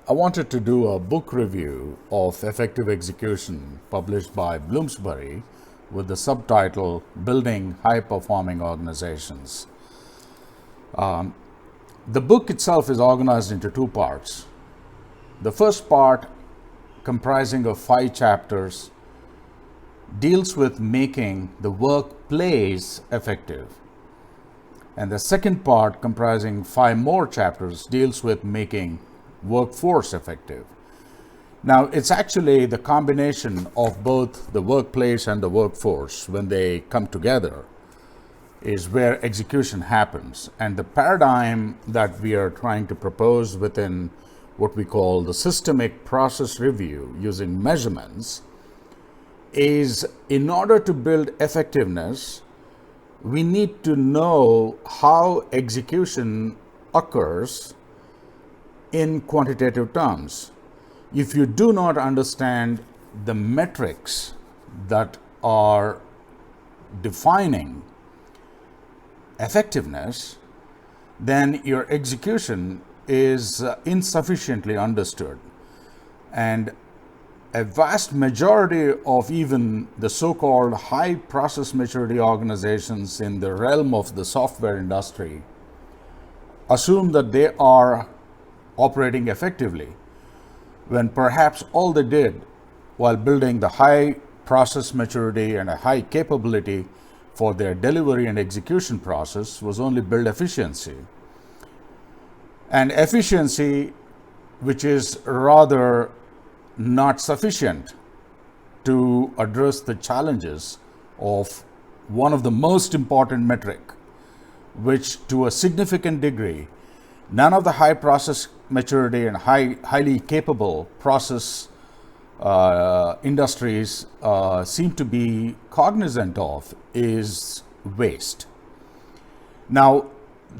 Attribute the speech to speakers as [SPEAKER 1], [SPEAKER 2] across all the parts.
[SPEAKER 1] I wanted to do a book review of Effective Execution published by Bloomsbury with the subtitle Building High Performing Organizations. The book itself is organized into two parts. The first part, comprising of 5 chapters, deals with making the workplace effective. And the second part, comprising 5 more chapters, deals with making workforce effective. Now, it's actually the combination of both the workplace and the workforce, when they come together, is where execution happens. And the paradigm that we are trying to propose within what we call the systemic process review using measurements is, in order to build effectiveness, we need to know how execution occurs in quantitative terms. If you do not understand the metrics that are defining effectiveness, then your execution is insufficiently understood. And a vast majority of even the so-called high process maturity organizations in the realm of the software industry assume that they are operating effectively, when perhaps all they did while building the high process maturity and a high capability for their delivery and execution process was only build efficiency. And efficiency, which is rather not sufficient to address the challenges of one of the most important metric, which to a significant degree, none of the high process maturity and highly capable process industries seem to be cognizant of, is waste. Now,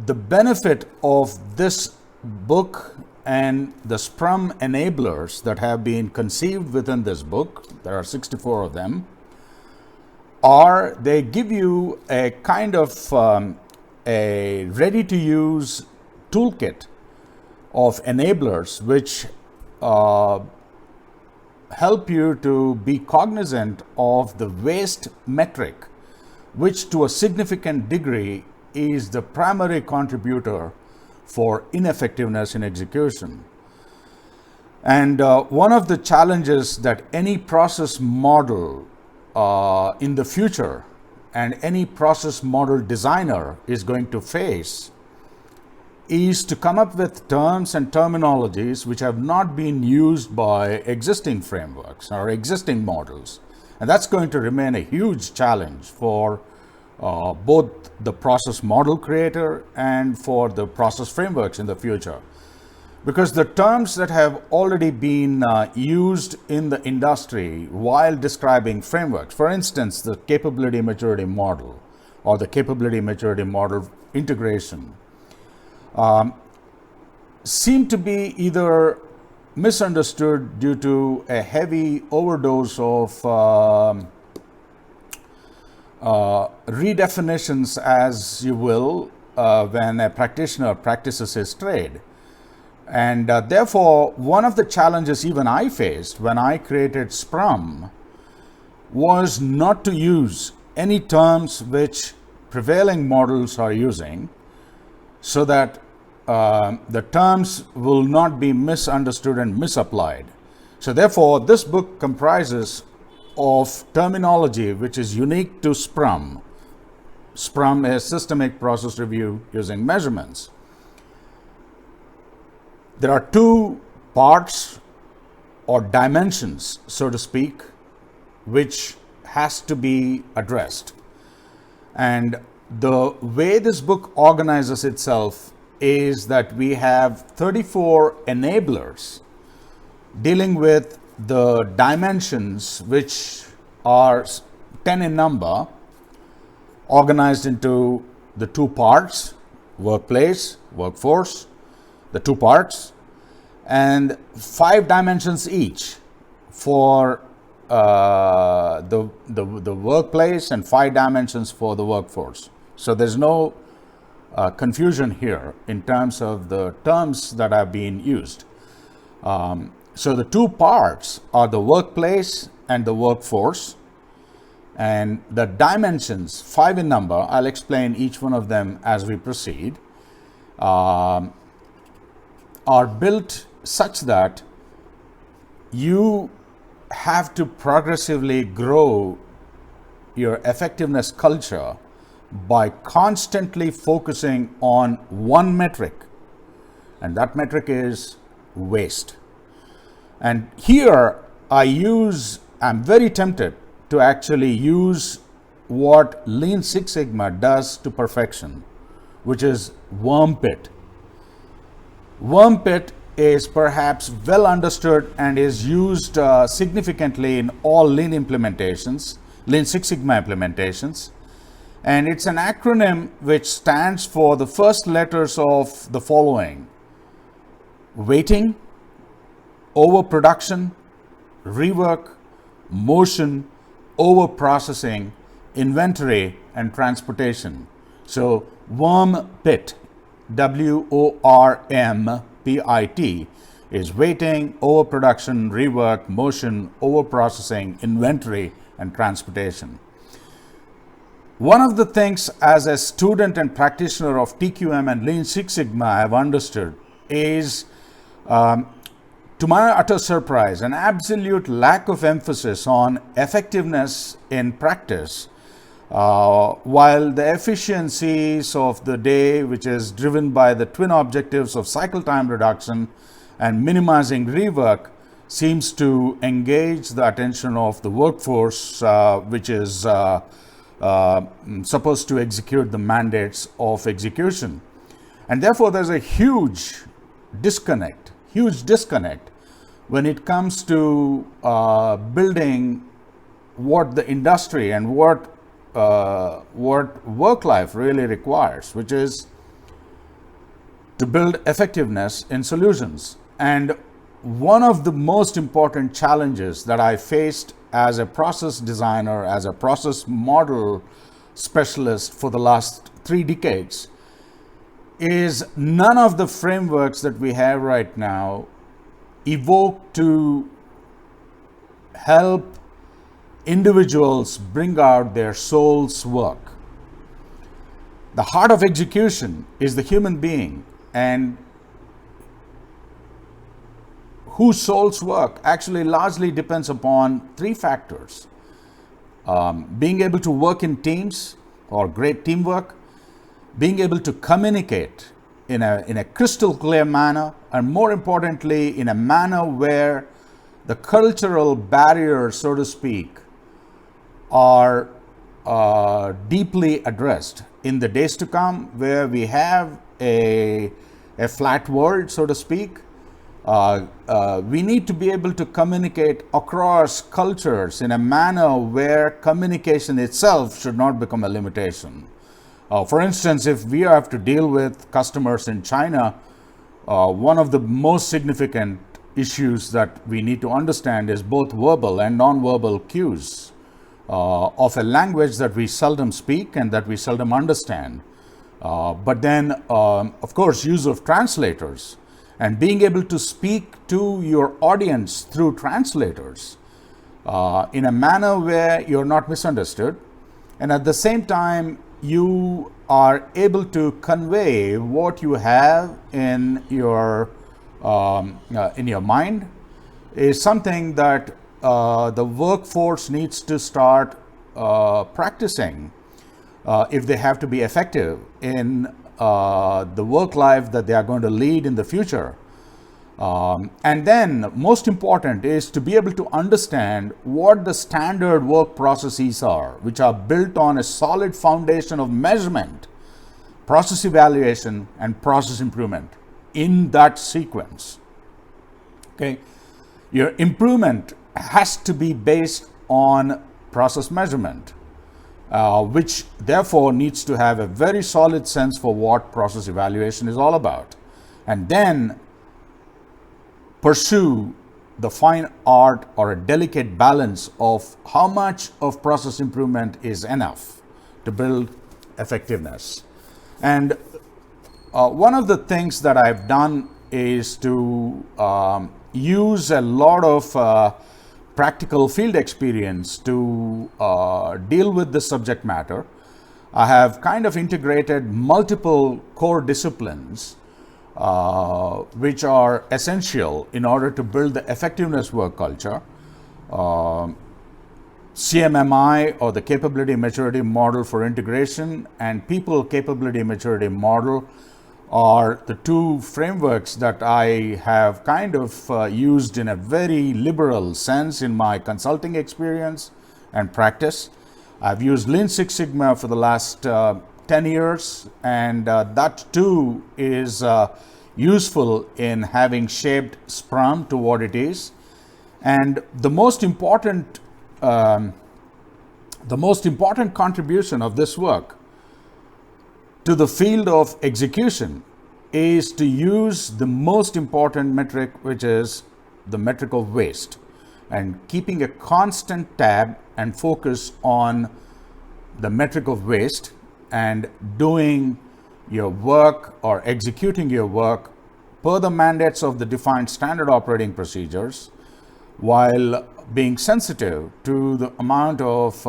[SPEAKER 1] the benefit of this book and the Scrum enablers that have been conceived within this book, there are 64 of them, are they give you a kind of a ready-to-use toolkit of enablers which help you to be cognizant of the waste metric, which to a significant degree is the primary contributor for ineffectiveness in execution. And one of the challenges that any process model in the future and any process model designer is going to face is to come up with terms and terminologies which have not been used by existing frameworks or existing models. And that's going to remain a huge challenge for both the process model creator and for the process frameworks in the future. Because the terms that have already been used in the industry while describing frameworks, for instance, the capability maturity model or the capability maturity model integration, seem to be either misunderstood due to a heavy overdose of redefinitions, as you will, when a practitioner practices his trade. And therefore, one of the challenges even I faced when I created Scrum was not to use any terms which prevailing models are using, so that the terms will not be misunderstood and misapplied. So therefore, this book comprises of terminology which is unique to Scrum. Scrum is systemic process review using measurements. There are 2 parts or dimensions, so to speak, which has to be addressed. And the way this book organizes itself is that we have 34 enablers dealing with the dimensions, which are 10 in number, organized into the 2 parts, workplace, workforce, the 2 parts, and 5 dimensions each for the workplace and 5 dimensions for the workforce. So there's no confusion here in terms of the terms that have been used. So the two parts are the workplace and the workforce. And the dimensions, 5 in number, I'll explain each one of them as we proceed, are built such that you have to progressively grow your effectiveness culture by constantly focusing on one metric, and that metric is waste. And here I'm very tempted to actually use what Lean Six Sigma does to perfection, which is worm pit. Worm pit is perhaps well understood and is used significantly in all Lean implementations, Lean Six Sigma implementations. And it's an acronym which stands for the first letters of the following: waiting, overproduction, rework, motion, overprocessing, inventory, and transportation. So worm pit, WORMPIT, is waiting, overproduction, rework, motion, overprocessing, inventory, and transportation. One of the things as a student and practitioner of TQM and Lean Six Sigma I have understood is, to my utter surprise, an absolute lack of emphasis on effectiveness in practice, while the efficiencies of the day, which is driven by the twin objectives of cycle time reduction and minimizing rework, seems to engage the attention of the workforce, which is supposed to execute the mandates of execution. And therefore, there's a huge disconnect when it comes to building what the industry and what work life really requires, which is to build effectiveness in solutions. And one of the most important challenges that I faced as a process designer, as a process model specialist for the last 3 decades, is none of the frameworks that we have right now evoke to help individuals bring out their soul's work. The heart of execution is the human being, and whose soul's work actually largely depends upon 3 factors. Being able to work in teams or great teamwork, being able to communicate in a crystal clear manner, and more importantly, in a manner where the cultural barriers, so to speak, are deeply addressed. In the days to come, where we have a flat world, so to speak, we need to be able to communicate across cultures in a manner where communication itself should not become a limitation. For instance, if we have to deal with customers in China, one of the most significant issues that we need to understand is both verbal and non-verbal cues of a language that we seldom speak and that we seldom understand. But then, of course, use of translators and being able to speak to your audience through translators in a manner where you're not misunderstood, and at the same time you are able to convey what you have in your mind, is something that the workforce needs to start practicing if they have to be effective in the work life that they are going to lead in the future. And then, most important is to be able to understand what the standard work processes are, which are built on a solid foundation of measurement, process evaluation, and process improvement in that sequence. Okay, your improvement has to be based on process measurement, which therefore needs to have a very solid sense for what process evaluation is all about, and then pursue the fine art or a delicate balance of how much of process improvement is enough to build effectiveness. And one of the things that I've done is to use a lot of practical field experience to deal with this subject matter. I have kind of integrated multiple core disciplines which are essential in order to build the effectiveness work culture. CMMI, or the Capability Maturity Model for Integration, and People Capability Maturity Model are the two frameworks that I have kind of used in a very liberal sense in my consulting experience and practice. I've used Lean Six Sigma for the last 10 years, and that too is useful in having shaped Scrum to what it is. And the most important contribution of this work to the field of execution is to use the most important metric, which is the metric of waste, and keeping a constant tab and focus on the metric of waste and doing your work or executing your work per the mandates of the defined standard operating procedures, while being sensitive to the amount of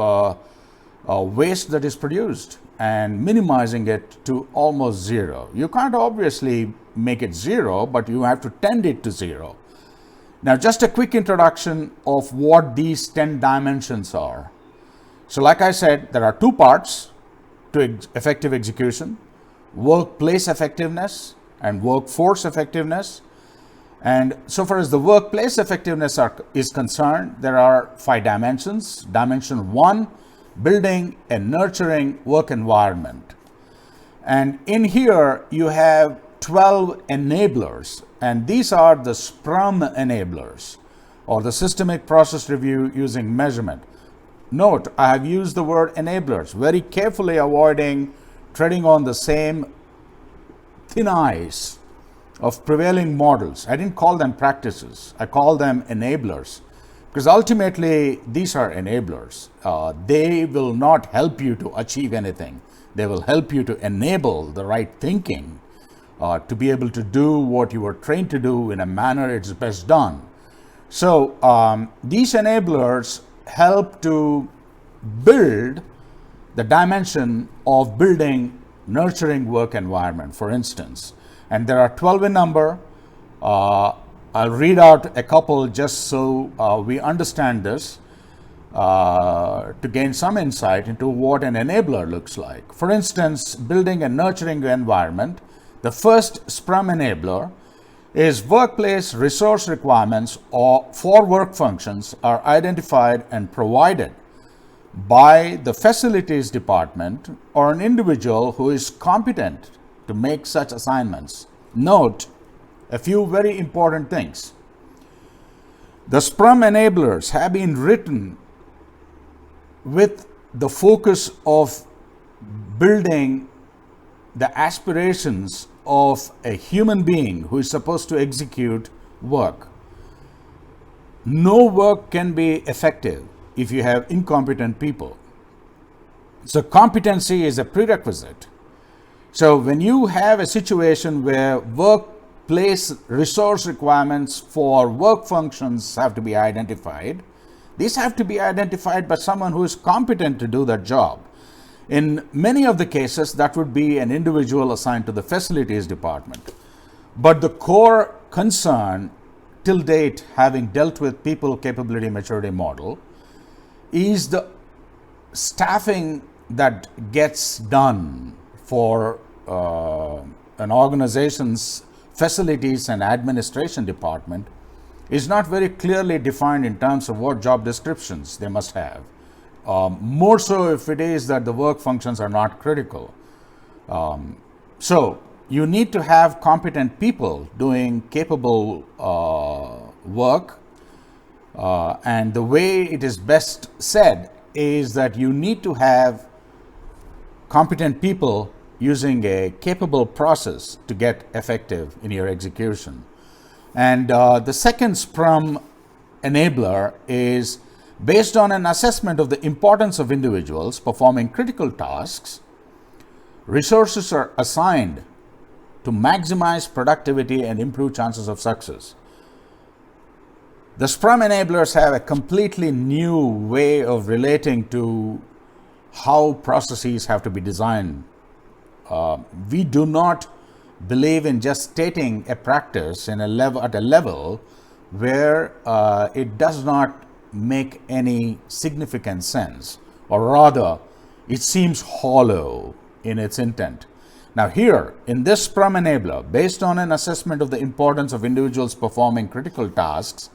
[SPEAKER 1] waste that is produced and minimizing it to almost zero. You can't obviously make it zero, but you have to tend it to zero. Now, just a quick introduction of what these 10 dimensions are. So like I said, there are two parts to effective execution: workplace effectiveness and workforce effectiveness. And so far as the workplace effectiveness is concerned, there are 5 dimensions. Dimension 1, building a nurturing work environment. And in here, you have 12 enablers, and these are the Scrum enablers, or the systemic process review using measurement. Note, I have used the word enablers, very carefully avoiding treading on the same thin ice of prevailing models. I didn't call them practices, I call them enablers, because ultimately these are enablers. They will not help you to achieve anything. They will help you to enable the right thinking to be able to do what you were trained to do in a manner it's best done. So these enablers help to build the dimension of building nurturing work environment, for instance. And there are 12 in number. I'll read out a couple just so we understand this to gain some insight into what an enabler looks like. For instance, building a nurturing environment, the first Scrum enabler is workplace resource requirements for work functions are identified and provided by the facilities department or an individual who is competent to make such assignments. Note a few very important things. The Scrum enablers have been written with the focus of building the aspirations of a human being who is supposed to execute work. No work can be effective if you have incompetent people. So competency is a prerequisite. So when you have a situation where workplace resource requirements for work functions have to be identified, these have to be identified by someone who is competent to do that job. In many of the cases, that would be an individual assigned to the facilities department. But the core concern till date, having dealt with people capability maturity model, is the staffing that gets done for an organization's facilities and administration department is not very clearly defined in terms of what job descriptions they must have. More so if it is that the work functions are not critical. So you need to have competent people doing capable work. And the way it is best said is that you need to have competent people using a capable process to get effective in your execution. And the second Scrum enabler is based on an assessment of the importance of individuals performing critical tasks. Resources are assigned to maximize productivity and improve chances of success. The Scrum enablers have a completely new way of relating to how processes have to be designed. We do not believe in just stating a practice at a level where it does not make any significant sense, or rather, it seems hollow in its intent. Now here, in this Scrum enabler, based on an assessment of the importance of individuals performing critical tasks,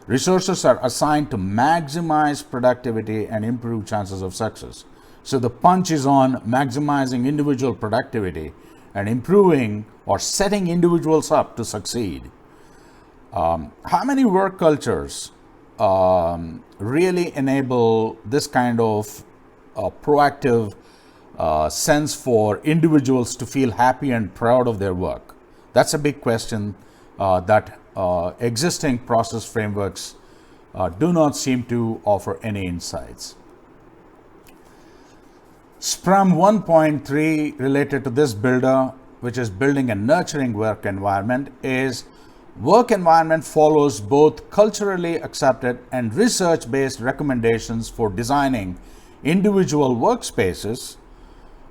[SPEAKER 1] resources are assigned to maximize productivity and improve chances of success. So the punch is on maximizing individual productivity and improving or setting individuals up to succeed. How many work cultures really enable this kind of proactive sense for individuals to feel happy and proud of their work? That's a big question that existing process frameworks do not seem to offer any insights. Scrum 1.3 related to this builder, which is building a nurturing work environment, is work environment follows both culturally accepted and research-based recommendations for designing individual workspaces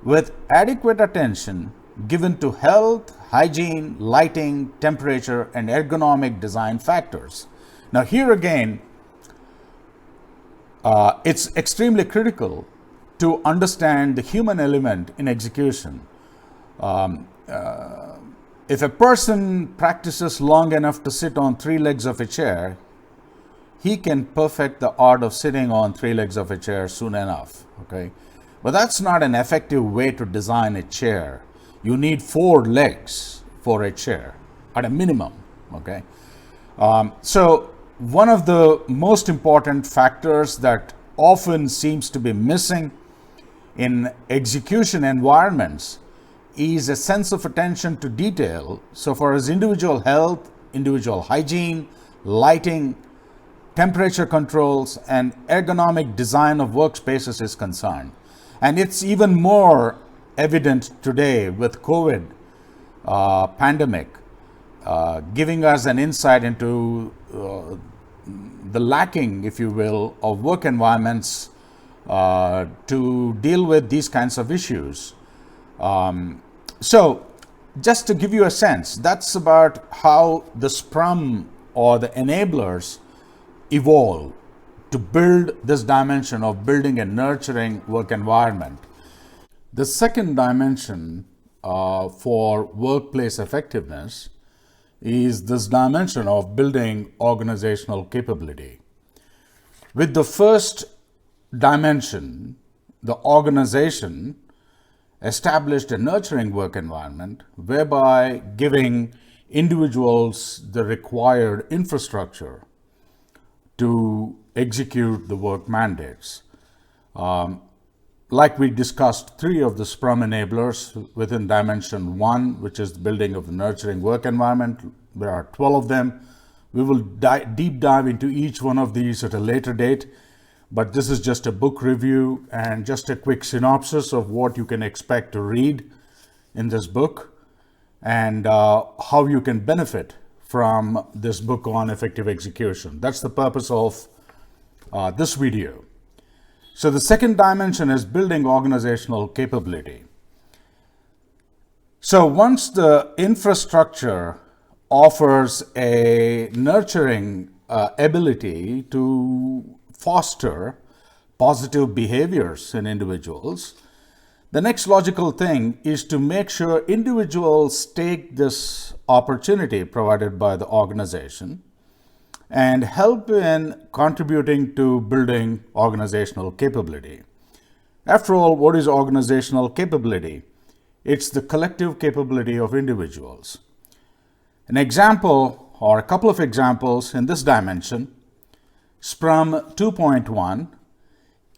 [SPEAKER 1] with adequate attention given to health, hygiene, lighting, temperature, and ergonomic design factors. Now here again, it's extremely critical to understand the human element in execution. If a person practices long enough to sit on 3 legs of a chair, he can perfect the art of sitting on 3 legs of a chair soon enough, okay? But that's not an effective way to design a chair. You need 4 legs for a chair at a minimum, okay? So one of the most important factors that often seems to be missing in execution environments is a sense of attention to detail. So far as individual health, individual hygiene, lighting, temperature controls, and ergonomic design of workspaces is concerned. And it's even more evident today with COVID pandemic, giving us an insight into the lacking, if you will, of work environments to deal with these kinds of issues. So just to give you a sense, that's about how the Scrum or the enablers evolve to build this dimension of building a nurturing work environment. The second dimension for workplace effectiveness is this dimension of building organizational capability. With the first dimension, the organization established a nurturing work environment whereby giving individuals the required infrastructure to execute the work mandates. Like we discussed 3 of the Scrum enablers within dimension 1, which is the building of the nurturing work environment. There are 12 of them. We will deep dive into each one of these at a later date, but this is just a book review and just a quick synopsis of what you can expect to read in this book and how you can benefit from this book on effective execution. That's the purpose of this video. So the second dimension is building organizational capability. So once the infrastructure offers a nurturing ability to foster positive behaviors in individuals, the next logical thing is to make sure individuals take this opportunity provided by the organization and help in contributing to building organizational capability. After all, what is organizational capability? It's the collective capability of individuals. An example or a couple of examples in this dimension: Scrum 2.1,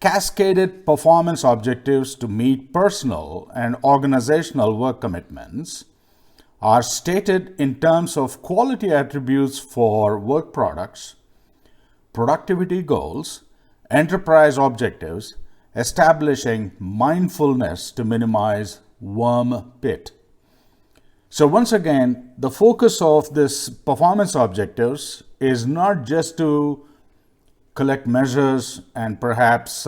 [SPEAKER 1] cascaded performance objectives to meet personal and organizational work commitments are stated in terms of quality attributes for work products, productivity goals, enterprise objectives, establishing mindfulness to minimize worm pit. So once again, the focus of this performance objectives is not just to collect measures and perhaps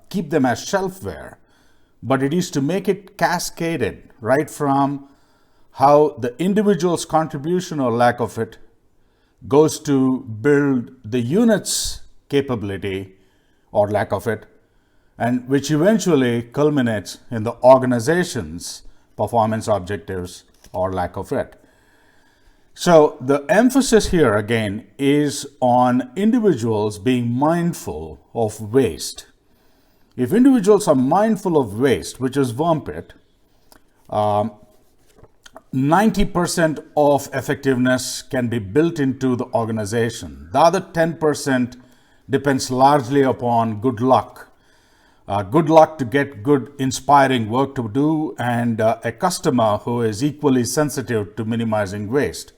[SPEAKER 1] keep them as shelfware, but it is to make it cascaded right from how the individual's contribution or lack of it goes to build the unit's capability or lack of it, and which eventually culminates in the organization's performance objectives or lack of it. So the emphasis here again is on individuals being mindful of waste. If individuals are mindful of waste, which is worm pit, 90% of effectiveness can be built into the organization. The other 10% depends largely upon good luck. Good luck to get good, inspiring work to do, and a customer who is equally sensitive to minimizing waste.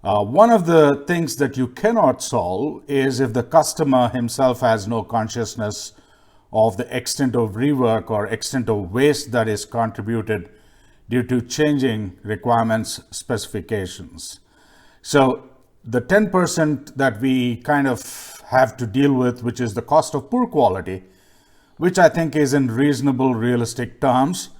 [SPEAKER 1] One of the things that you cannot solve is if the customer himself has no consciousness of the extent of rework or extent of waste that is contributed due to changing requirements specifications. So the 10% that we kind of have to deal with, which is the cost of poor quality, which I think is in reasonable, realistic terms,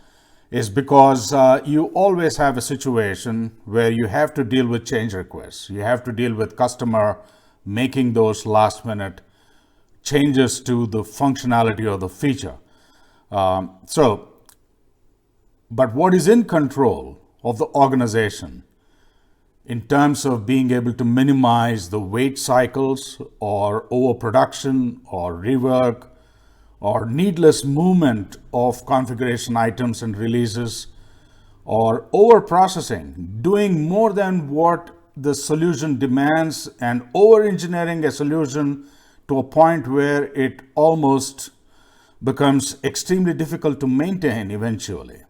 [SPEAKER 1] is because you always have a situation where you have to deal with change requests. You have to deal with customer making those last minute changes to the functionality or the feature. But what is in control of the organization in terms of being able to minimize the wait cycles or overproduction or rework or needless movement of configuration items and releases, or over-processing, doing more than what the solution demands and over-engineering a solution to a point where it almost becomes extremely difficult to maintain eventually.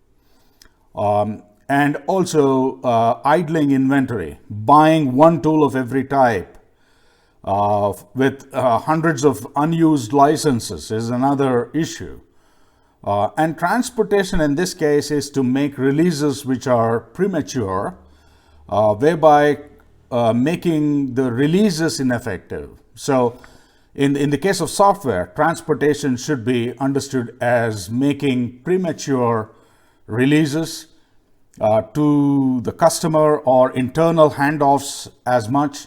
[SPEAKER 1] And also idling inventory, buying one tool of every type, with hundreds of unused licenses is another issue. And transportation in this case is to make releases which are premature, whereby making the releases ineffective. So in the case of software, transportation should be understood as making premature releases to the customer or internal handoffs as much.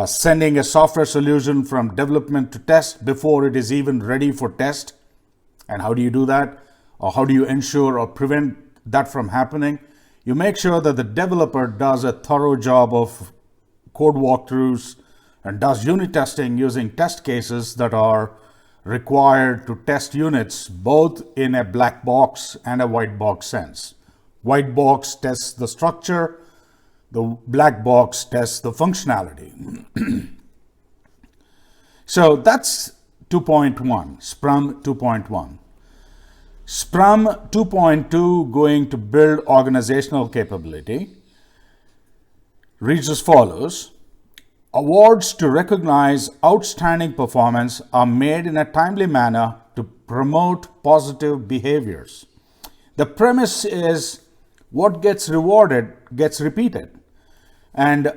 [SPEAKER 1] Sending a software solution from development to test before it is even ready for test. And how do you do that? Or how do you ensure or prevent that from happening? You make sure that the developer does a thorough job of code walkthroughs and does unit testing using test cases that are required to test units both in a black box and a white box sense. White box tests the structure, the black box tests the functionality. So that's 2.1, Scrum 2.1. Scrum 2.2, going to build organizational capability, reads as follows. Awards to recognize outstanding performance are made in a timely manner to promote positive behaviors. The premise is what gets rewarded gets repeated. And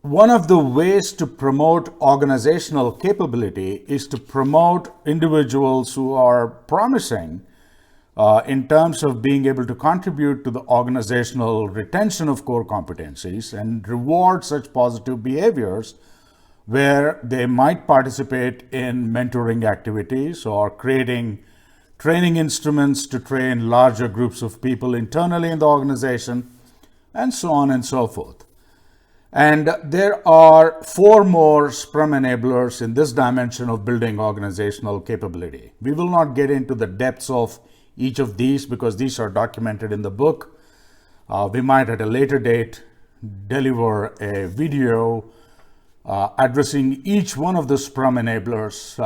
[SPEAKER 1] one of the ways to promote organizational capability is to promote individuals who are promising in terms of being able to contribute to the organizational retention of core competencies and reward such positive behaviors where they might participate in mentoring activities or creating training instruments to train larger groups of people internally in the organization, and so on and so forth. And there are 4 more Scrum enablers in this dimension of building organizational capability. We will not get into the depths of each of these because these are documented in the book. We might at a later date deliver a video addressing each one of the Scrum enablers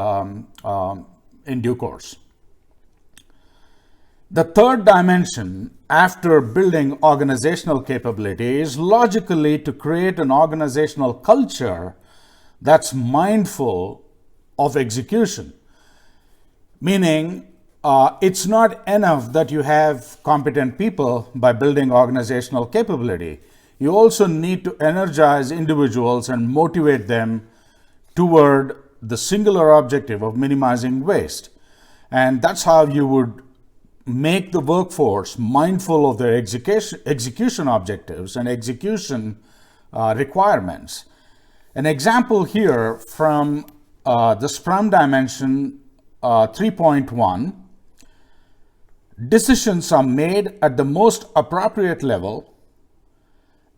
[SPEAKER 1] in due course. The third dimension after building organizational capability is logically to create an organizational culture that's mindful of execution. Meaning It's not enough that you have competent people by building organizational capability. You also need to energize individuals and motivate them toward the singular objective of minimizing waste. And that's how you would make the workforce mindful of their execution objectives and execution requirements. An example here from the Scrum dimension 3.1, decisions are made at the most appropriate level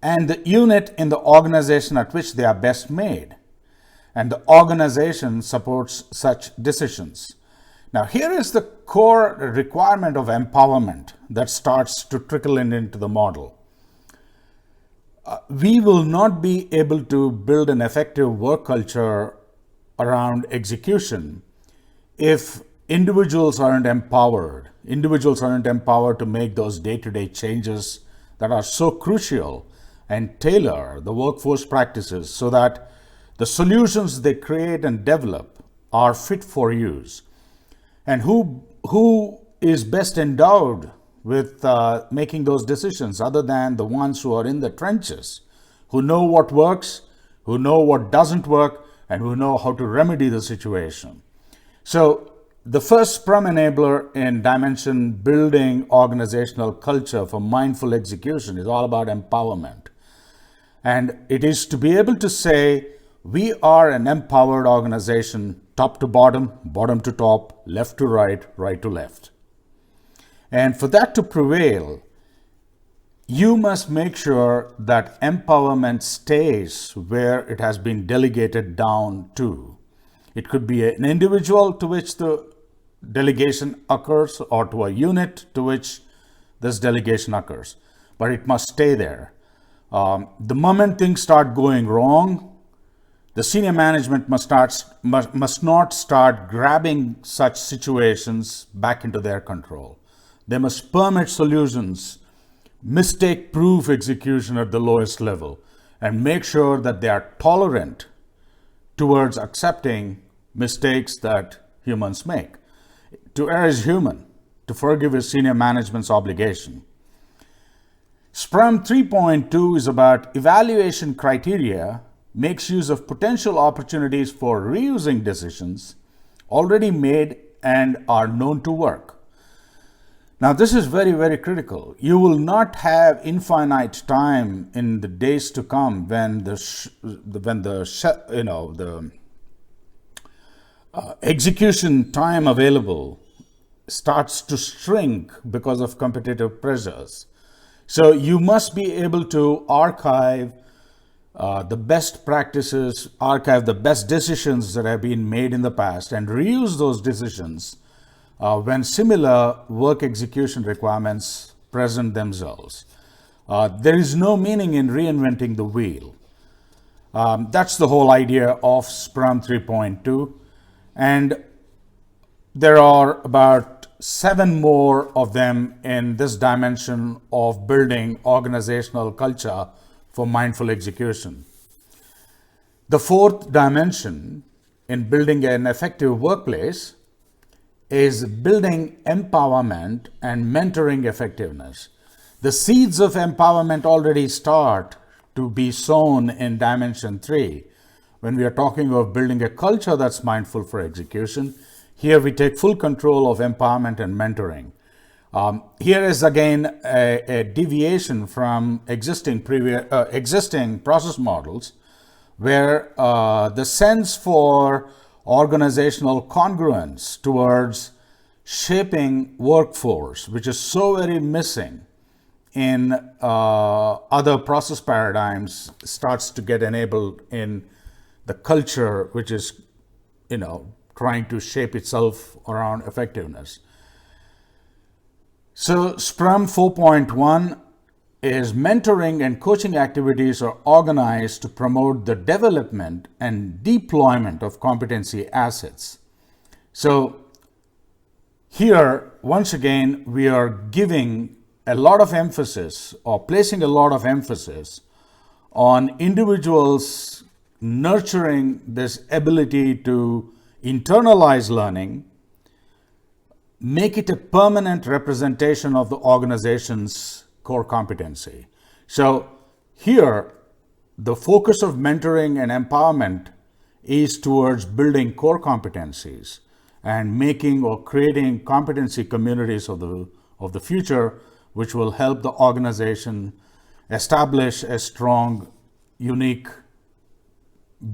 [SPEAKER 1] and the unit in the organization at which they are best made. And the organization supports such decisions. Now, here is the core requirement of empowerment that starts to trickle into the model. We will not be able to build an effective work culture around execution if individuals aren't empowered. Individuals aren't empowered to make those day-to-day changes that are so crucial and tailor the workforce practices so that the solutions they create and develop are fit for use. And who is best endowed with making those decisions other than the ones who are in the trenches, who know what works, who know what doesn't work, and who know how to remedy the situation. So the first Scrum enabler in dimension building organizational culture for mindful execution is all about empowerment. And it is to be able to say, we are an empowered organization, top to bottom, bottom to top, left to right, right to left. And for that to prevail, you must make sure that empowerment stays where it has been delegated down to. It could be an individual to which the delegation occurs or to a unit to which this delegation occurs, but it must stay there. The moment things start going wrong, the senior management must not start grabbing such situations back into their control. They must permit solutions, mistake-proof execution at the lowest level, and make sure that they are tolerant towards accepting mistakes that humans make. To err is human. To forgive is senior management's obligation. Scrum 3.2 is about evaluation criteria, makes use of potential opportunities for reusing decisions already made and are known to work. Now, this is very, very critical. You will not have infinite time in the days to come when the execution time available starts to shrink because of competitive pressures. So you must be able to archive the best practices, archive the best decisions that have been made in the past, and reuse those decisions when similar work execution requirements present themselves. There is no meaning in reinventing the wheel. That's the whole idea of Scrum 3.2. And there are about 7 more of them in this dimension of building organizational culture for mindful execution. The fourth dimension in building an effective workplace is building empowerment and mentoring effectiveness. The seeds of empowerment already start to be sown in dimension 3. When we are talking of building a culture that's mindful for execution, here we take full control of empowerment and mentoring. Here is again a deviation from existing process models where the sense for organizational congruence towards shaping workforce, which is so very missing in other process paradigms, starts to get enabled in the culture which is, trying to shape itself around effectiveness. So Scrum 4.1 is mentoring and coaching activities are organized to promote the development and deployment of competency assets. So here, once again, we are giving a lot of emphasis or placing a lot of emphasis on individuals nurturing this ability to internalize learning, make it a permanent representation of the organization's core competency. So here, the focus of mentoring and empowerment is towards building core competencies and making or creating competency communities of the future, which will help the organization establish a strong, unique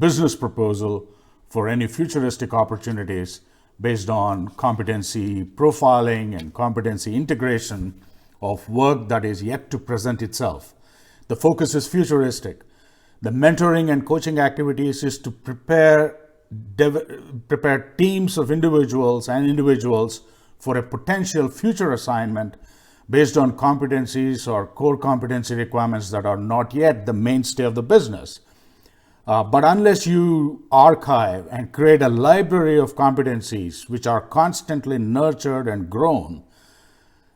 [SPEAKER 1] business proposal for any futuristic opportunities based on competency profiling and competency integration of work that is yet to present itself. The focus is futuristic. The mentoring and coaching activities is to prepare teams of individuals for a potential future assignment based on competencies or core competency requirements that are not yet the mainstay of the business. But unless you archive and create a library of competencies which are constantly nurtured and grown,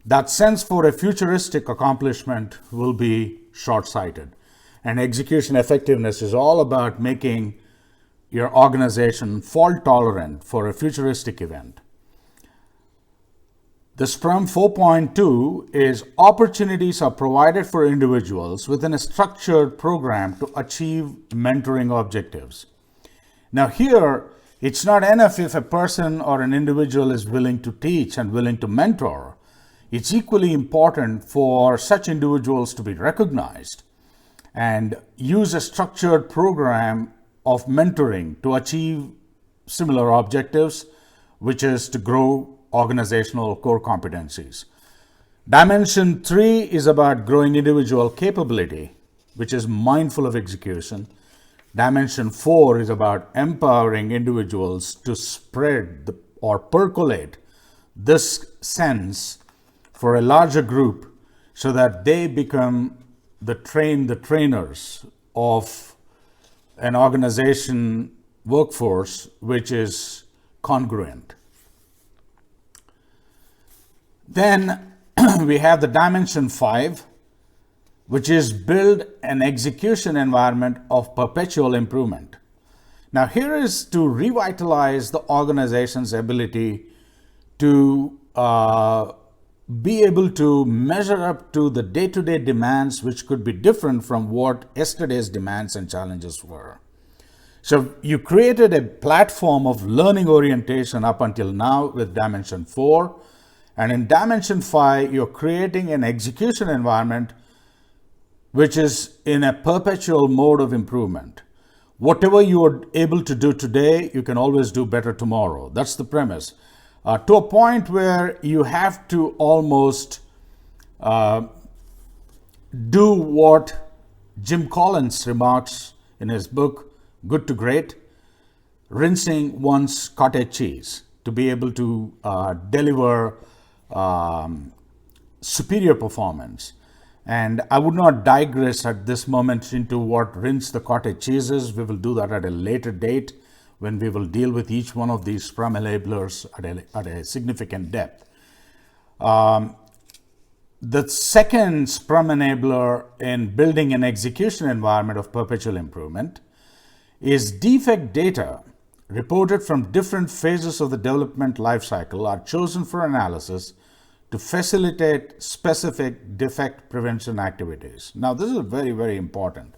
[SPEAKER 1] that sense for a futuristic accomplishment will be short-sighted. And execution effectiveness is all about making your organization fault tolerant for a futuristic event. The Scrum 4.2 is opportunities are provided for individuals within a structured program to achieve mentoring objectives. Now here, it's not enough if a person or an individual is willing to teach and willing to mentor. It's equally important for such individuals to be recognized and use a structured program of mentoring to achieve similar objectives, which is to grow organizational core competencies. Dimension 3 is about growing individual capability, which is mindful of execution. Dimension 4 is about empowering individuals to spread or percolate this sense for a larger group so that they become the trainers of an organization workforce which is congruent. Then we have the dimension 5, which is build an execution environment of perpetual improvement. Now here is to revitalize the organization's ability to be able to measure up to the day-to-day demands, which could be different from what yesterday's demands and challenges were. So you created a platform of learning orientation up until now with dimension 4. And in dimension 5, you're creating an execution environment which is in a perpetual mode of improvement. Whatever you are able to do today, you can always do better tomorrow. That's the premise. To a point where you have to almost do what Jim Collins remarks in his book, Good to Great, rinsing one's cottage cheese to be able to deliver superior performance. And I would not digress at this moment into what rinse the cottage cheese is. We will do that at a later date when we will deal with each one of these Scrum enablers at a significant depth. The second Scrum enabler in building an execution environment of perpetual improvement is defect data reported from different phases of the development lifecycle are chosen for analysis to facilitate specific defect prevention activities. Now, this is very, very important.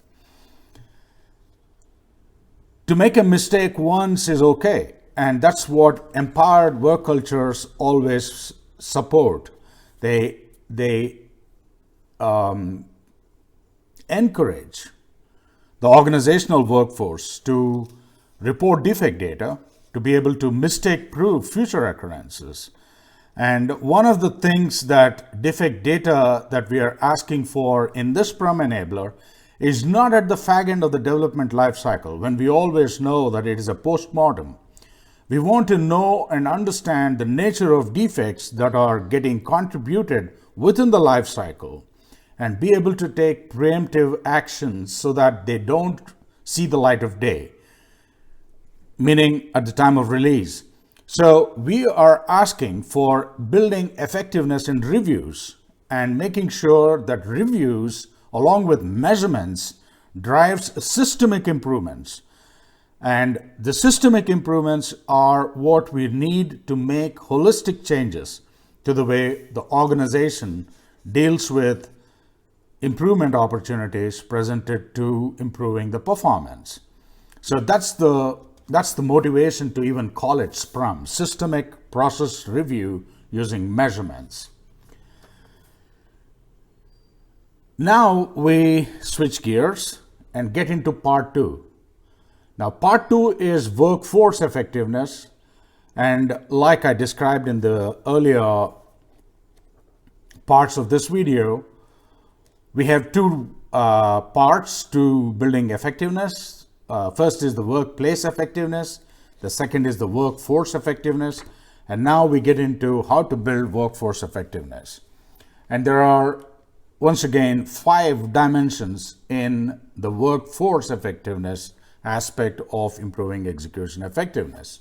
[SPEAKER 1] To make a mistake once is okay, and that's what empowered work cultures always support. They encourage the organizational workforce to report defect data, to be able to mistake-proof future occurrences. And one of the things that defect data that we are asking for in this Scrum enabler is not at the fag end of the development life cycle, when we always know that it is a post-mortem. We want to know and understand the nature of defects that are getting contributed within the life cycle and be able to take preemptive actions so that they don't see the light of day, meaning at the time of release. So we are asking for building effectiveness in reviews and making sure that reviews, along with measurements, drives systemic improvements. And the systemic improvements are what we need to make holistic changes to the way the organization deals with improvement opportunities presented to improving the performance. So that's the motivation to even call it SPRUM, Systemic Process Review using Measurements. Now we switch gears and get into part 2. Now part 2 is workforce effectiveness, and like I described in the earlier parts of this video, we have two parts to building effectiveness. First is the workplace effectiveness. The second is the workforce effectiveness. And now we get into how to build workforce effectiveness. And there are, once again, 5 dimensions in the workforce effectiveness aspect of improving execution effectiveness.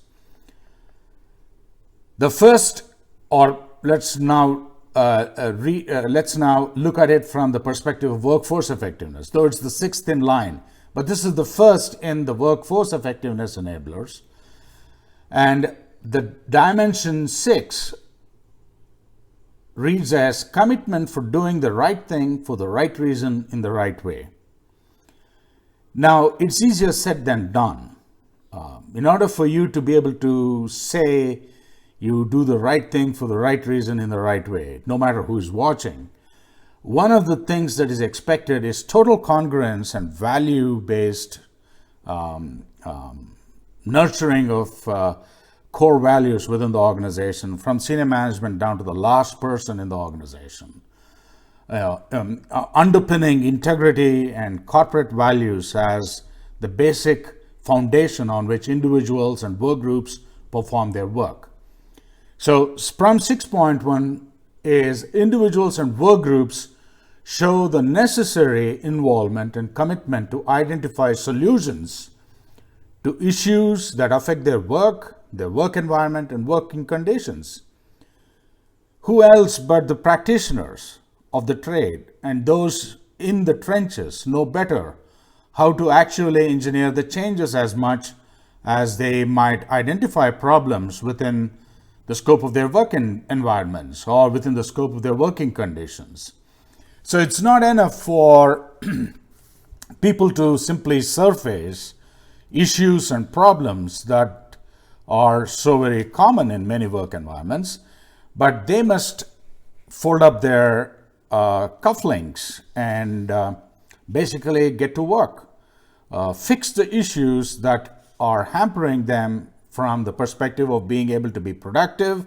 [SPEAKER 1] The first, or let's now look at it from the perspective of workforce effectiveness, though it's the 6th in line, but this is the first in the workforce effectiveness enablers. And the dimension 6 reads as commitment for doing the right thing for the right reason in the right way. Now, it's easier said than done. In order for you to be able to say you do the right thing for the right reason in the right way, no matter who's watching, one of the things that is expected is total congruence and value-based nurturing of core values within the organization, from senior management down to the last person in the organization. Underpinning integrity and corporate values as the basic foundation on which individuals and work groups perform their work. So SPRUM 6.1 is individuals and work groups show the necessary involvement and commitment to identify solutions to issues that affect their work environment, and working conditions. Who else but the practitioners of the trade and those in the trenches know better how to actually engineer the changes as much as they might identify problems within the scope of their working environments or within the scope of their working conditions. So it's not enough for people to simply surface issues and problems that are so very common in many work environments, but they must fold up their cufflinks and basically get to work. Fix the issues that are hampering them from the perspective of being able to be productive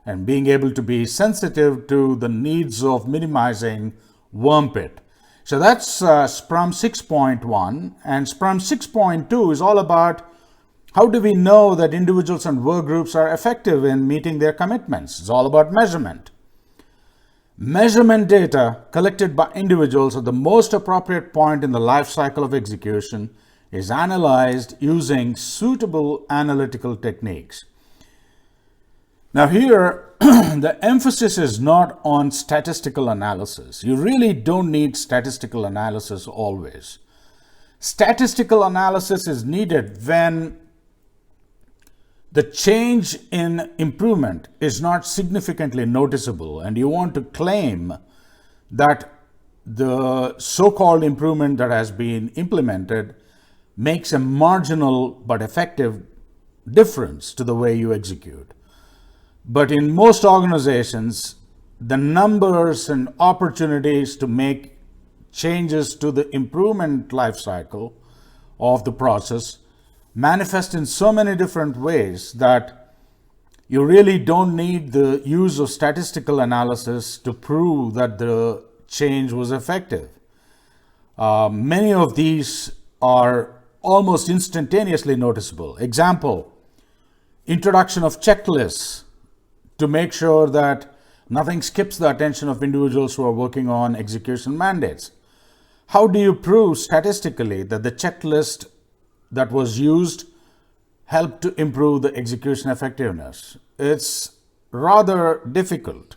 [SPEAKER 1] and being able to be sensitive to the needs of minimizing worm pit. So that's SPRUM 6.1, and SPRUM 6.2 is all about how do we know that individuals and work groups are effective in meeting their commitments. It's all about measurement. Measurement data collected by individuals at the most appropriate point in the life cycle of execution is analyzed using suitable analytical techniques. Now here, the emphasis is not on statistical analysis. You really don't need statistical analysis always. Statistical analysis is needed when the change in improvement is not significantly noticeable and you want to claim that the so-called improvement that has been implemented makes a marginal but effective difference to the way you execute. But in most organizations, the numbers and opportunities to make changes to the improvement life cycle of the process manifest in so many different ways that you really don't need the use of statistical analysis to prove that the change was effective. Many of these are almost instantaneously noticeable. Example, introduction of checklists to make sure that nothing skips the attention of individuals who are working on execution mandates. How do you prove statistically that the checklist that was used helped to improve the execution effectiveness? It's rather difficult.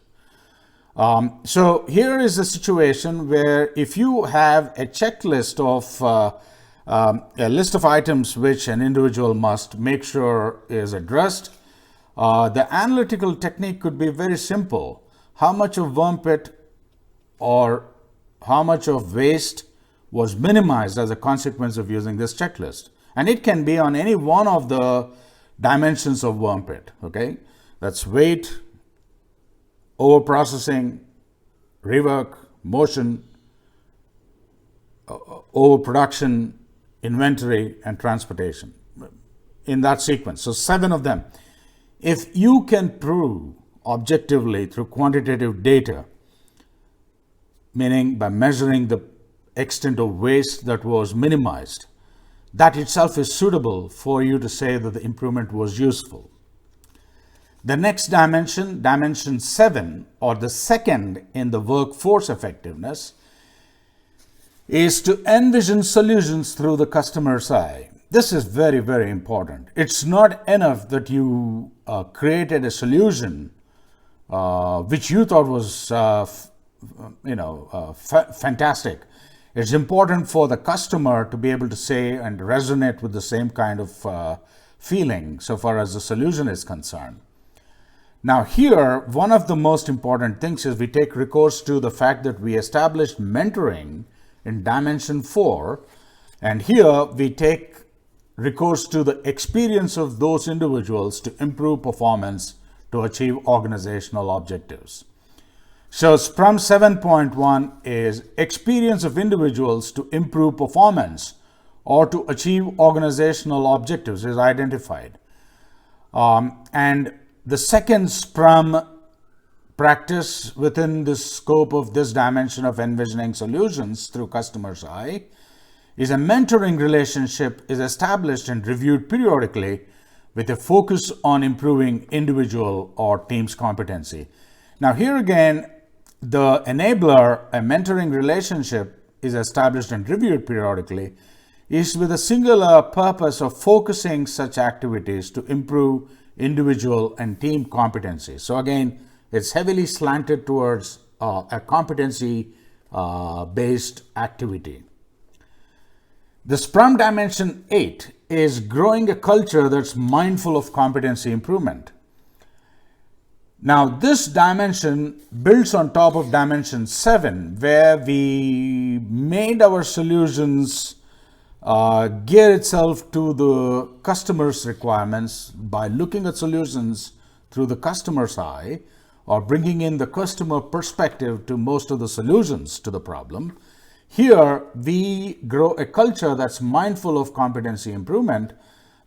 [SPEAKER 1] So here is a situation where if you have a checklist of a list of items which an individual must make sure is addressed, The analytical technique could be very simple. How much of worm pit or how much of waste was minimized as a consequence of using this checklist? And it can be on any one of the dimensions of worm pit. Okay, that's weight, overprocessing, rework, motion, overproduction, inventory, and transportation, in that sequence. So 7 of them. If you can prove objectively through quantitative data, meaning by measuring the extent of waste that was minimized, that itself is suitable for you to say that the improvement was useful. The next dimension, dimension 7, or the second in the workforce effectiveness, is to envision solutions through the customer's eye. This is very, very important. It's not enough that you created a solution which you thought was fantastic. It's important for the customer to be able to say and resonate with the same kind of feeling so far as the solution is concerned. Now here, one of the most important things is we take recourse to the fact that we established mentoring in dimension 4, and here we take recourse to the experience of those individuals to improve performance to achieve organizational objectives. So Scrum 7.1 is experience of individuals to improve performance or to achieve organizational objectives is identified. And the second Scrum practice within the scope of this dimension of envisioning solutions through customer's eye is a mentoring relationship is established and reviewed periodically with a focus on improving individual or team's competency. Now here again, the enabler, a mentoring relationship is established and reviewed periodically, is with a singular purpose of focusing such activities to improve individual and team competency. So again, it's heavily slanted towards a competency based activity. The Scrum dimension 8 is growing a culture that's mindful of competency improvement. Now, this dimension builds on top of dimension 7, where we made our solutions gear itself to the customer's requirements by looking at solutions through the customer's eye, or bringing in the customer perspective to most of the solutions to the problem. Here, we grow a culture that's mindful of competency improvement,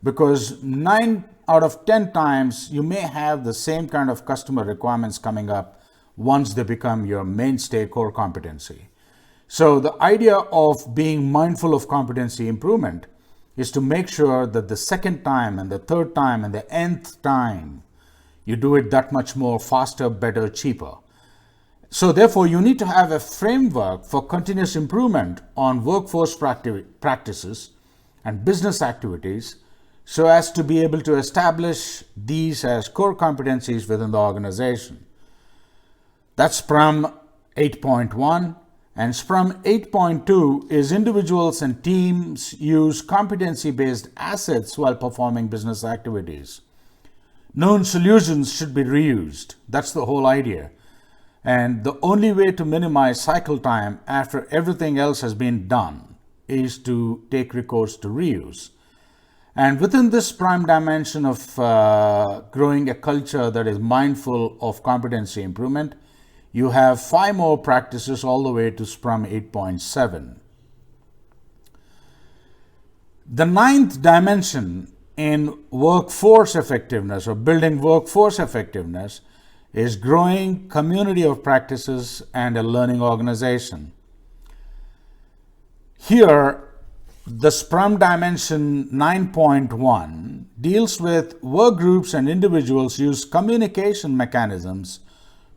[SPEAKER 1] because 9 out of 10 times you may have the same kind of customer requirements coming up once they become your mainstay core competency. So the idea of being mindful of competency improvement is to make sure that the second time and the third time and the nth time you do it that much more faster, better, cheaper. So therefore, you need to have a framework for continuous improvement on workforce practices and business activities, so as to be able to establish these as core competencies within the organization. That's Scrum 8.1. And Scrum 8.2 is individuals and teams use competency-based assets while performing business activities. Known solutions should be reused. That's the whole idea. And the only way to minimize cycle time after everything else has been done is to take recourse to reuse. And within this prime dimension of growing a culture that is mindful of competency improvement, you have 5 more practices all the way to Scrum 8.7. The 9th dimension in workforce effectiveness, or building workforce effectiveness, is growing community of practices and a learning organization. Here, the Scrum dimension 9.1 deals with work groups and individuals use communication mechanisms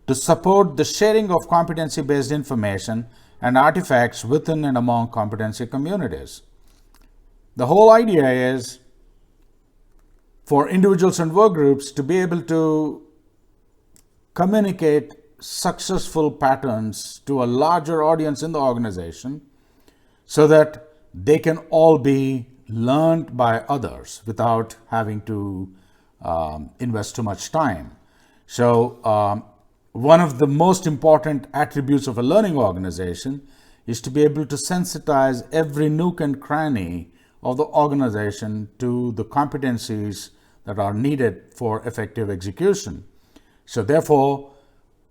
[SPEAKER 1] to support the sharing of competency-based information and artifacts within and among competency communities. The whole idea is for individuals and work groups to be able to communicate successful patterns to a larger audience in the organization so that they can all be learned by others without having to invest too much time. So one of the most important attributes of a learning organization is to be able to sensitize every nook and cranny of the organization to the competencies that are needed for effective execution. So therefore,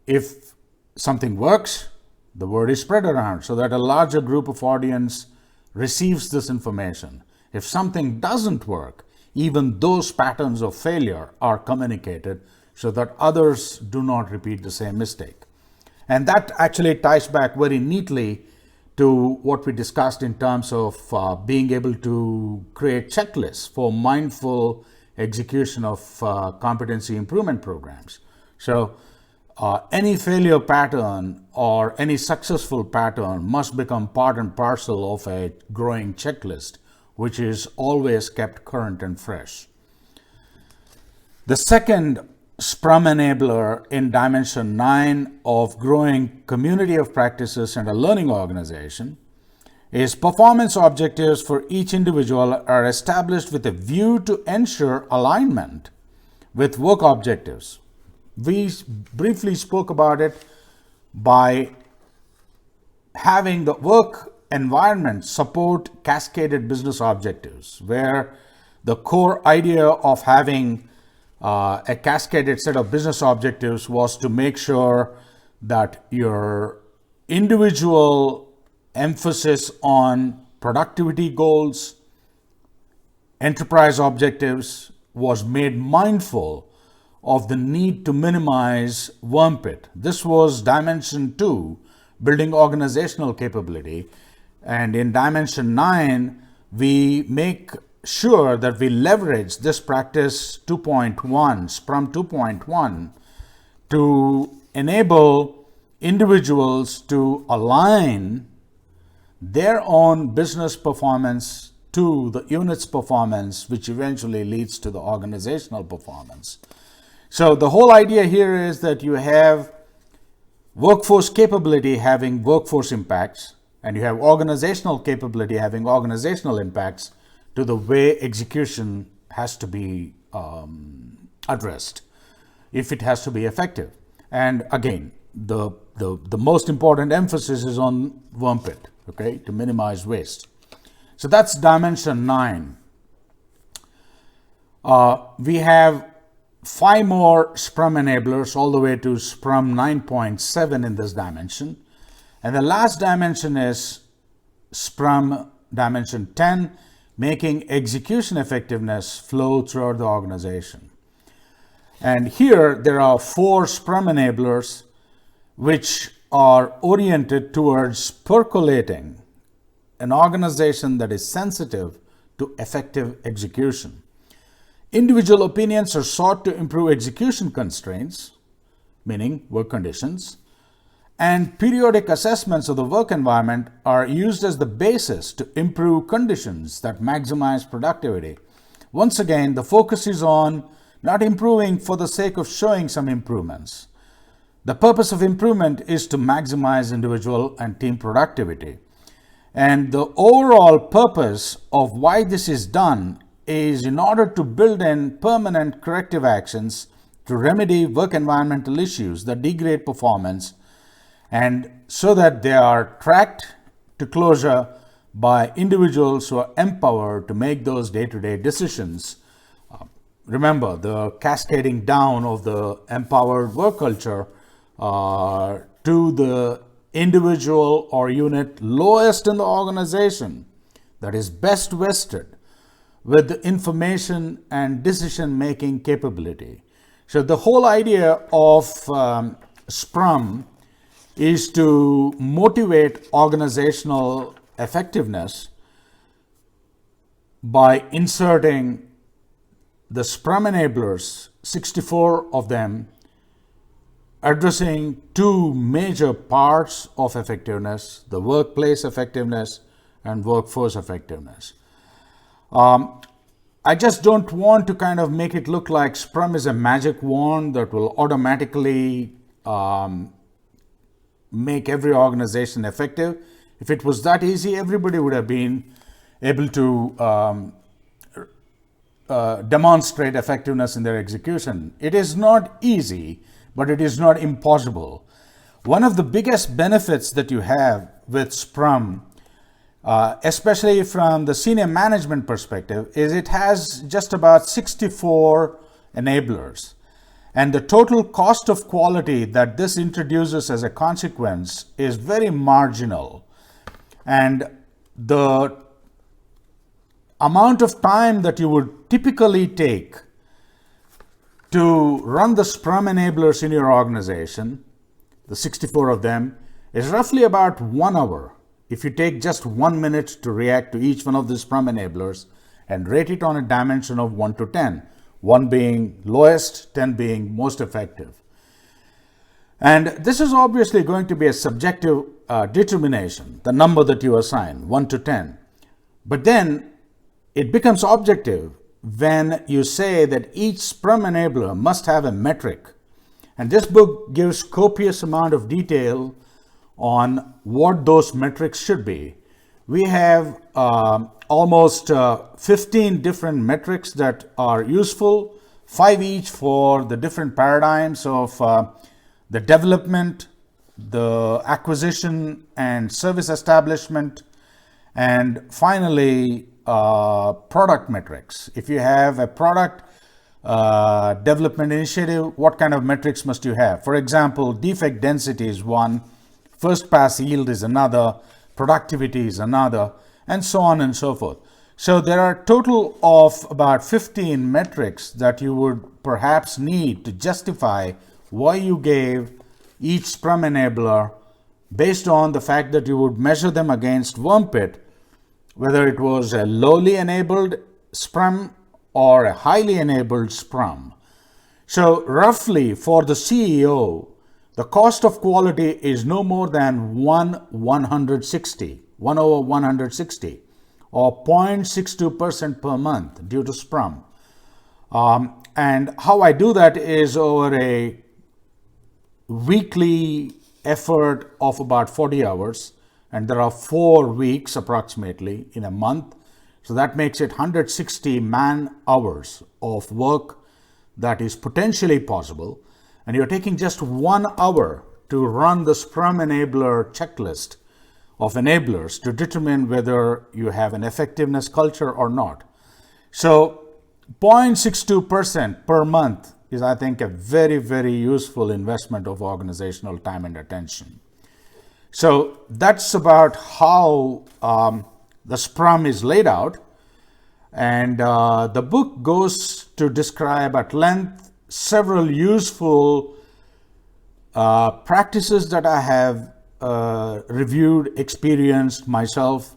[SPEAKER 1] if something works, the word is spread around so that a larger group of audience receives this information. If something doesn't work, even those patterns of failure are communicated so that others do not repeat the same mistake. And that actually ties back very neatly to what we discussed in terms of being able to create checklists for mindful execution of competency improvement programs. So any failure pattern or any successful pattern must become part and parcel of a growing checklist, which is always kept current and fresh. The second Scrum enabler in dimension 9 of growing community of practices and a learning organization is performance objectives for each individual are established with a view to ensure alignment with work objectives. We briefly spoke about it by having the work environment support cascaded business objectives, where the core idea of having a cascaded set of business objectives was to make sure that your individual emphasis on productivity goals, enterprise objectives was made mindful of the need to minimize worm pit. This was dimension 2, building organizational capability. And in dimension 9, we make sure that we leverage this practice 2.1, Scrum 2.1, to enable individuals to align their own business performance to the unit's performance, which eventually leads to the organizational performance. So the whole idea here is that you have workforce capability having workforce impacts, and you have organizational capability having organizational impacts to the way execution has to be addressed if it has to be effective. And again, the most important emphasis is on worm pit, okay, to minimize waste. So that's dimension 9. We have 5 more Scrum enablers all the way to Scrum 9.7 in this dimension. And the last dimension is Scrum dimension 10, making execution effectiveness flow throughout the organization. And here there are 4 Scrum enablers which are oriented towards percolating an organization that is sensitive to effective execution. Individual opinions are sought to improve execution constraints, meaning work conditions, and periodic assessments of the work environment are used as the basis to improve conditions that maximize productivity. Once again, the focus is on not improving for the sake of showing some improvements. The purpose of improvement is to maximize individual and team productivity. And the overall purpose of why this is done is in order to build in permanent corrective actions to remedy work environmental issues that degrade performance, and so that they are tracked to closure by individuals who are empowered to make those day-to-day decisions. Remember, the cascading down of the empowered work culture to the individual or unit lowest in the organization that is best vested with the information and decision-making capability. So the whole idea of Scrum is to motivate organizational effectiveness by inserting the Scrum enablers, 64 of them, addressing 2 major parts of effectiveness: the workplace effectiveness and workforce effectiveness. I just don't want to kind of make it look like Scrum is a magic wand that will automatically make every organization effective. If it was that easy, everybody would have been able to demonstrate effectiveness in their execution. It is not easy, but it is not impossible. One of the biggest benefits that you have with Scrum, especially from the senior management perspective, is it has just about 64 enablers. And the total cost of quality that this introduces as a consequence is very marginal. And the amount of time that you would typically take to run the Scrum enablers in your organization, the 64 of them, is roughly about 1 hour. If you take just 1 minute to react to each one of the Scrum enablers and rate it on a dimension of 1 to 10, 1 being lowest, 10 being most effective. And this is obviously going to be a subjective determination, the number that you assign, 1 to 10. But then it becomes objective when you say that each Scrum enabler must have a metric. And this book gives copious amount of detail on what those metrics should be. We have almost 15 different metrics that are useful, 5 each for the different paradigms of the development, the acquisition and service establishment, and finally product metrics. If you have a product development initiative, what kind of metrics must you have? For example, defect density is one, first pass yield is another, productivity is another, and so on and so forth. So there are a total of about 15 metrics that you would perhaps need to justify why you gave each Scrum enabler based on the fact that you would measure them against Wormpit, whether it was a lowly enabled Scrum or a highly enabled Scrum. So roughly for the CEO, the cost of quality is no more than 1/160, 1 over 160, or 0.62% per month due to Scrum. And how I do that is over a weekly effort of about 40 hours, and there are 4 weeks approximately in a month. So that makes it 160 man hours of work that is potentially possible. And you're taking just 1 hour to run the Scrum enabler checklist of enablers to determine whether you have an effectiveness culture or not. So 0.62% per month is, I think, a very, very useful investment of organizational time and attention. So that's about how the Scrum is laid out. And the book goes to describe at length several useful practices that I have reviewed, experienced myself.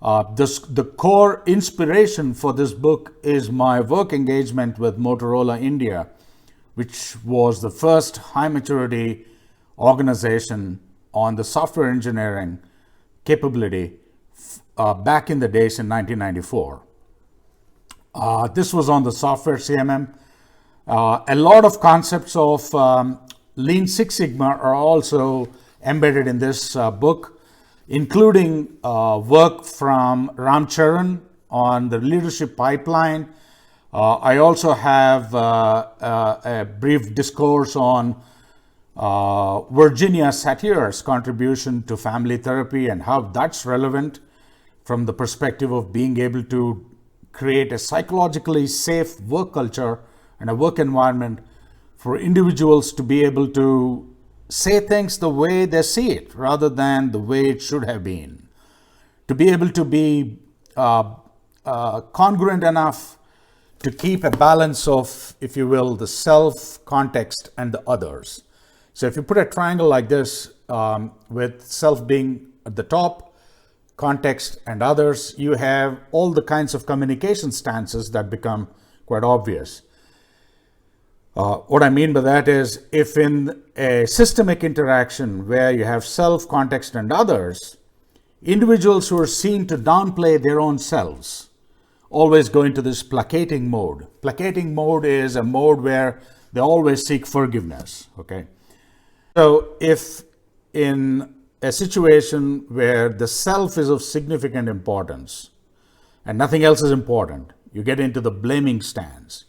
[SPEAKER 1] The core inspiration for this book is my work engagement with Motorola India, which was the first high maturity organization on the software engineering capability back in the days in 1994. This was on the software CMM. A lot of concepts of Lean Six Sigma are also embedded in this book, including work from Ram Charan on the leadership pipeline. I also have a brief discourse on Virginia Satir's contribution to family therapy and how that's relevant from the perspective of being able to create a psychologically safe work culture and a work environment for individuals to be able to say things the way they see it rather than the way it should have been. To be able to be congruent enough to keep a balance of, if you will, the self, context, and the others. So if you put a triangle like this with self being at the top, context and others, you have all the kinds of communication stances that become quite obvious. What I mean by that is, if in a systemic interaction where you have self, context, and others, individuals who are seen to downplay their own selves always go into this placating mode. Placating mode is a mode where they always seek forgiveness, okay? So if in a situation where the self is of significant importance and nothing else is important, You get into the blaming stance.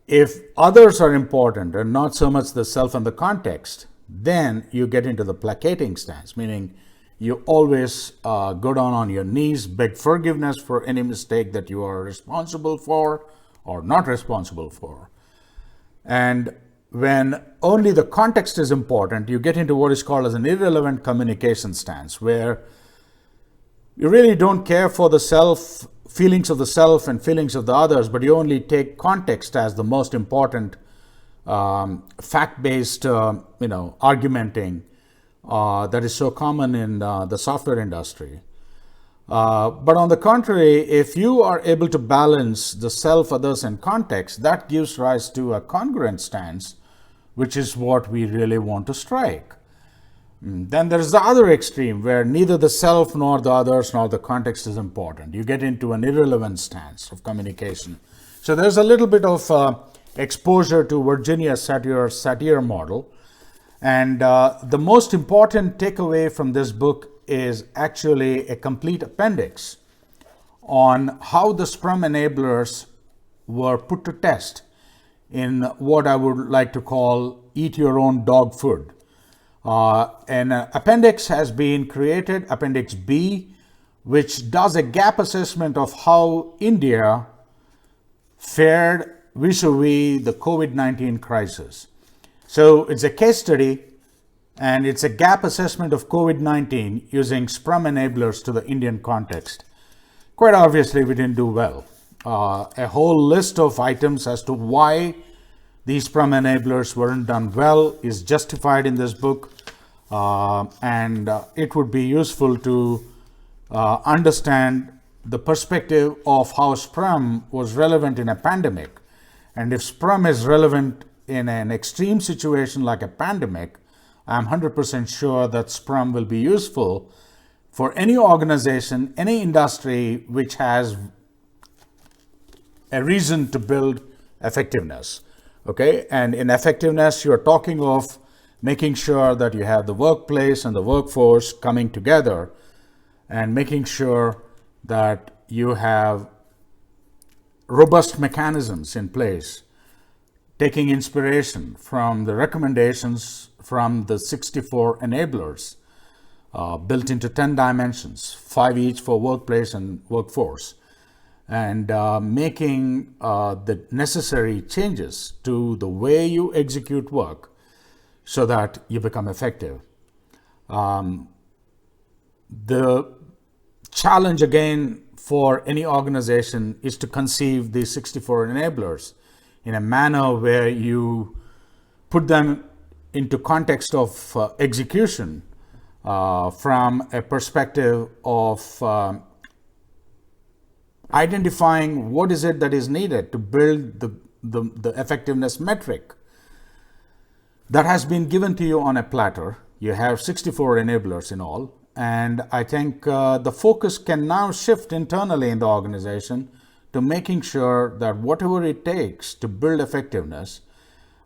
[SPEAKER 1] If others are important and not so much the self and the context, then you get into the placating stance, meaning you always go down on your knees, beg forgiveness for any mistake that you are responsible for or not responsible for. And when only the context is important, you get into what is called as an irrelevant communication stance, where you really don't care for the self, feelings of the self and feelings of the others, but you only take context as the most important fact-based argumenting that is so common in the software industry. But on the contrary, if you are able to balance the self, others, and context, that gives rise to a congruent stance, which is what we really want to strike. Then there's the other extreme where neither the self nor the others nor the context is important. You get into an irrelevant stance of communication. So there's a little bit of exposure to Virginia's satire model. And the most important takeaway from this book is actually a complete appendix on how the Scrum enablers were put to test in what I would like to call eat your own dog food. An appendix has been created, Appendix B, which does a gap assessment of how India fared vis-a-vis the COVID-19 crisis. So it's a case study and it's a gap assessment of COVID-19 using Scrum enablers to the Indian context. Quite obviously, we didn't do well. A whole list of items as to why these Scrum enablers weren't done well is justified in this book, and it would be useful to understand the perspective of how Scrum was relevant in a pandemic. And if Scrum is relevant in an extreme situation like a pandemic, I'm 100% sure that Scrum will be useful for any organization, any industry which has a reason to build effectiveness. Okay, and in effectiveness, you're talking of making sure that you have the workplace and the workforce coming together and making sure that you have robust mechanisms in place, taking inspiration from the recommendations from the 64 enablers built into 10 dimensions, 5 each for workplace and workforce, and making the necessary changes to the way you execute work so that you become effective. The challenge again for any organization is to conceive these 64 enablers in a manner where you put them into context of execution from a perspective of identifying what is it that is needed to build the effectiveness metric that has been given to you on a platter. You have 64 enablers in all, and I think the focus can now shift internally in the organization to making sure that whatever it takes to build effectiveness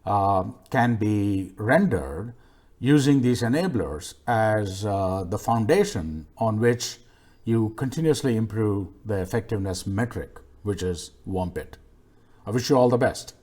[SPEAKER 1] can be rendered using these enablers as the foundation on which you continuously improve the effectiveness metric, which is WAMPIT. I wish you all the best.